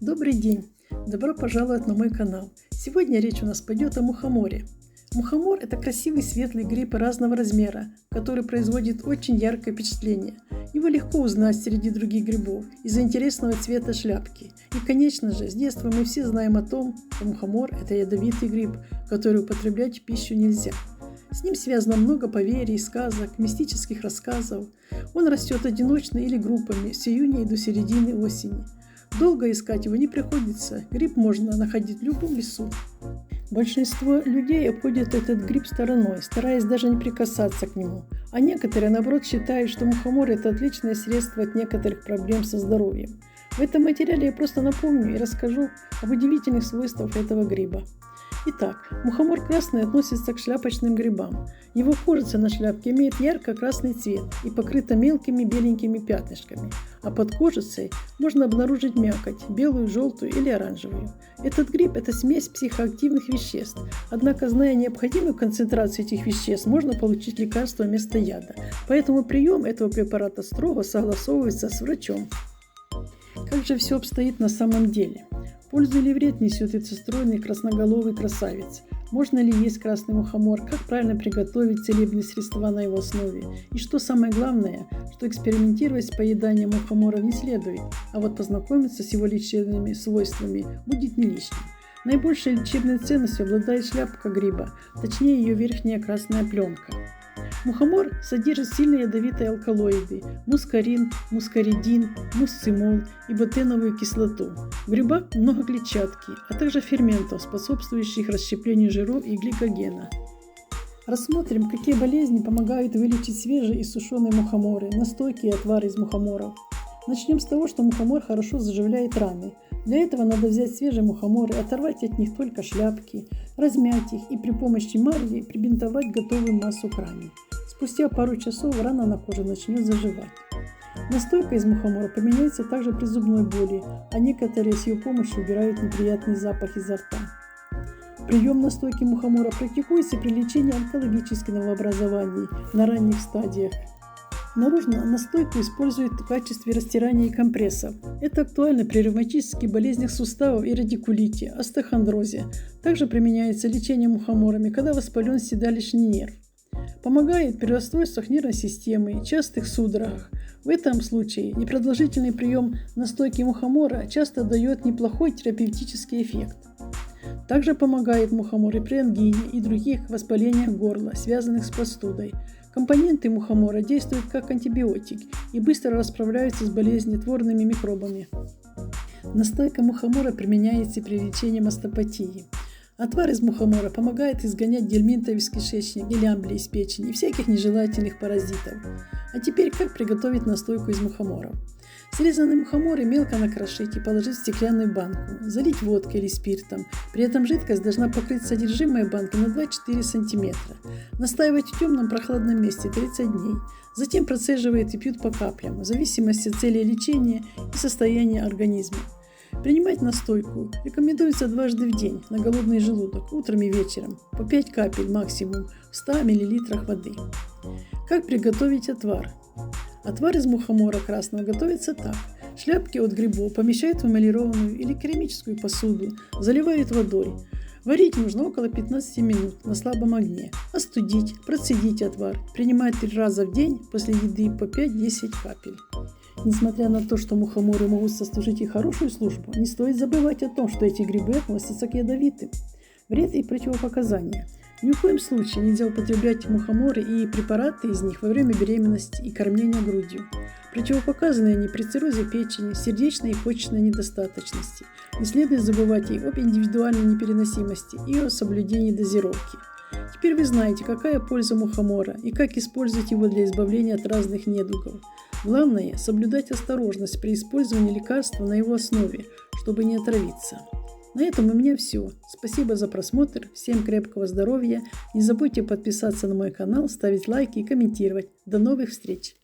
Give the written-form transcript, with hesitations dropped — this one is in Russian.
Добрый день! Добро пожаловать на мой канал. Сегодня речь у нас пойдет о мухоморе. Мухомор – это красивый светлый гриб разного размера, который производит очень яркое впечатление. Его легко узнать среди других грибов из-за интересного цвета шляпки. И, конечно же, с детства мы все знаем о том, что мухомор – это ядовитый гриб, который употреблять в пищу нельзя. С ним связано много поверий, сказок, мистических рассказов. Он растет одиночно или группами с июня и до середины осени. Долго искать его не приходится, гриб можно находить в любом лесу. Большинство людей обходят этот гриб стороной, стараясь даже не прикасаться к нему. А некоторые, наоборот, считают, что мухомор – это отличное средство от некоторых проблем со здоровьем. В этом материале я просто напомню и расскажу об удивительных свойствах этого гриба. Итак, мухомор красный относится к шляпочным грибам. Его кожица на шляпке имеет ярко-красный цвет и покрыта мелкими беленькими пятнышками, а под кожицей можно обнаружить мякоть – белую, желтую или оранжевую. Этот гриб – это смесь психоактивных веществ, однако, зная необходимую концентрацию этих веществ, можно получить лекарство вместо яда. Поэтому прием этого препарата строго согласовывается с врачом. Как же все обстоит на самом деле? Пользу или вред несет этот стройный красноголовый красавец? Можно ли есть красный мухомор? Как правильно приготовить целебные средства на его основе? И что самое главное, что экспериментировать с поеданием мухомора не следует, а вот познакомиться с его лечебными свойствами будет не лишним. Наибольшей лечебной ценностью обладает шляпка гриба, точнее ее верхняя красная пленка. Мухомор содержит сильно ядовитые алкалоиды – мускарин, мускаридин, мусцимол и ботеновую кислоту. В грибах много клетчатки, а также ферментов, способствующих расщеплению жиров и гликогена. Рассмотрим, какие болезни помогают вылечить свежие и сушеные мухоморы, настойки и отвары из мухоморов. Начнем с того, что мухомор хорошо заживляет раны. Для этого надо взять свежие мухоморы, оторвать от них только шляпки, размять их и при помощи марли прибинтовать готовую массу к ране. Спустя пару часов рана на коже начнет заживать. Настойка из мухомора применяется также при зубной боли, а некоторые с ее помощью убирают неприятный запах изо рта. Прием настойки мухомора практикуется при лечении онкологических новообразований на ранних стадиях. Наружно настойку используют в качестве растирания и компрессов. Это актуально при ревматических болезнях суставов и радикулите, остеохондрозе. Также применяется лечение мухоморами, когда воспален седалищный нерв. Помогает при расстройствах нервной системы, частых судорогах. В этом случае непродолжительный прием настойки мухомора часто дает неплохой терапевтический эффект. Также помогает мухомор и при ангине и других воспалениях горла, связанных с простудой. Компоненты мухомора действуют как антибиотик и быстро расправляются с болезнетворными микробами. Настойка мухомора применяется при лечении мастопатии. Отвар из мухомора помогает изгонять гельминтов из кишечника, лямбли из печени и всяких нежелательных паразитов. А теперь как приготовить настойку из мухоморов? Срезанные мухоморы мелко накрошить и положить в стеклянную банку, залить водкой или спиртом. При этом жидкость должна покрыть содержимое банки на 2-4 см. Настаивать в темном прохладном месте 30 дней. Затем процеживают и пьют по каплям, в зависимости от цели лечения и состояния организма. Принимать настойку рекомендуется дважды в день на голодный желудок, утром и вечером, по 5 капель максимум в 100 мл воды. Как приготовить отвар? Отвар из мухомора красного готовится так. Шляпки от грибов помещают в эмалированную или керамическую посуду, заливают водой. Варить нужно около 15 минут на слабом огне. Остудить, процедить отвар. Принимать 3 раза в день после еды по 5-10 капель. Несмотря на то, что мухоморы могут сослужить и хорошую службу, не стоит забывать о том, что эти грибы относятся к ядовитым. Вред и противопоказания. Ни в коем случае нельзя употреблять мухоморы и препараты из них во время беременности и кормления грудью. Противопоказаны они при циррозе печени, сердечной и почечной недостаточности. Не следует забывать и об индивидуальной непереносимости, и о соблюдении дозировки. Теперь вы знаете, какая польза мухомора и как использовать его для избавления от разных недугов. Главное – соблюдать осторожность при использовании лекарства на его основе, чтобы не отравиться. На этом у меня все. Спасибо за просмотр, всем крепкого здоровья. Не забудьте подписаться на мой канал, ставить лайки и комментировать. До новых встреч!